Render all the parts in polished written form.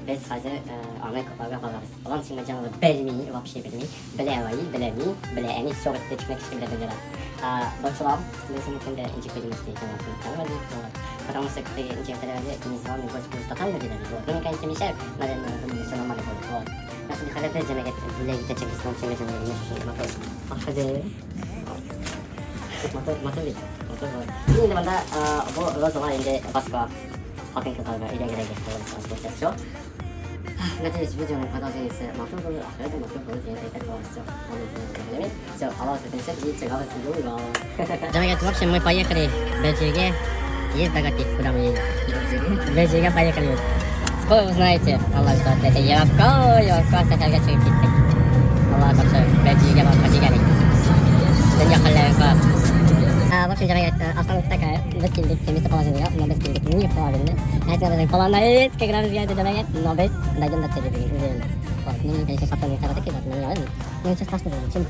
bez fazy one kopalne łącznie będziemy belmi, вообще belmi, belewali, belemi, beleeni, soğukta çıkmak için bile belirler. Большого, если мы когда интегрируем потому что при интеграции интеграционный больше будет тотально видно. Но мне кажется, мешает, наверное, все нормально будет. Вот. Nasıl bir kadar tezene getirdim. Buraya gidecek İslam çevresinden bir şey. Hadi. Motor var. Şimdi bana bu Rozo'nun elinde başka bakın kızlarla ileri asosiyasyon. Надеюсь, видео не продолжается мотор, а это мотор будет это все. Все, пожалуйста, видите, главное видео. Дорогие, в общем, мы поехали в Бельгию. Есть догадки, куда мы едем? В Бельгию поехали. Скоро узнаете, Аллах, что это Европа, Сахарга Чуркитте. Аллах, большое, Бельгия вам потеряли. Dünya hallerine в общем, дорогие, обстановка такая, без кильдик, местоположение, но без кильдик неправильно. А если мы полонез, как раз взять, дорогие, но без, дойдем до цели, уверен. Вот, ну, конечно, потом не такие, вот, ну, ну, ничего страшного, чё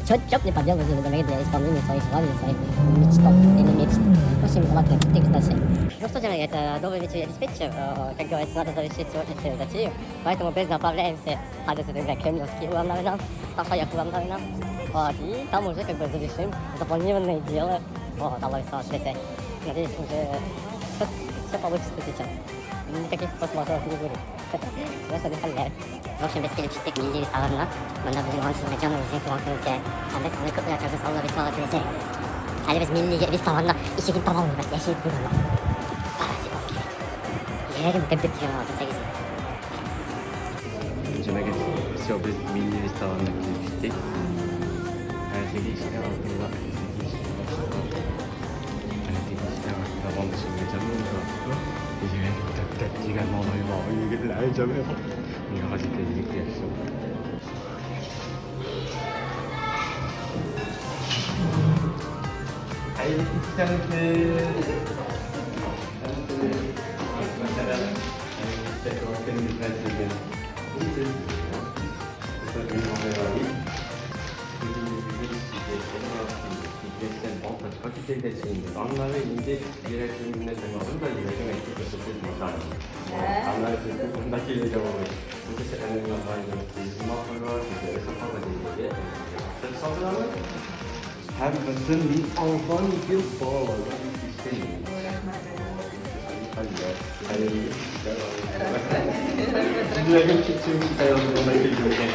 не поделать, дорогие, для исполнения своих желаний, своих мечтов или мечт. В общем, ладно, текст дальше. Ну что, дорогие, это новый вечер диспетчер, как говорится, надо завершить сегодняшнюю затею, поэтому без направляемся, адрес это Кремлевский, Улан-Навина, Сафаях Улан-Навина. Вот, и там уже как бы завершим запланированное дело. Вот, Аллах, надеюсь, уже все получится сейчас. Никаких просмотров не будет. В общем, без перечиток недели сауна. Bunda bizim Hansız mekanımızın kulaklığı Ahmet onu kutlu yakacağız. Allah bir sağlık versin. Hadi biz milliye, biz tavanla işi gibi tamam olmaz. Yaşayıp duralım. Parası yok ki. Yerim tebrik ediyorum abi. 8. Cem'e все, biz milli restoranına gittik. Her şey işte altında. Taban dışında Cem'in yaptı. 이제 딱딱지가 너무 이게 알잖아요. 이거 아직까지 이렇게 했어. 아이 Onları ince yönetimine tanımında yönetime etkisi var. Onları bundaki yönetimi bu seferin yazarı izmaları hesaplar edildi. Sağlığı hem basın bir alban bir bağlı istedim. Hayır. Hayır. Dünyada küçük bir hayatımda geliyor.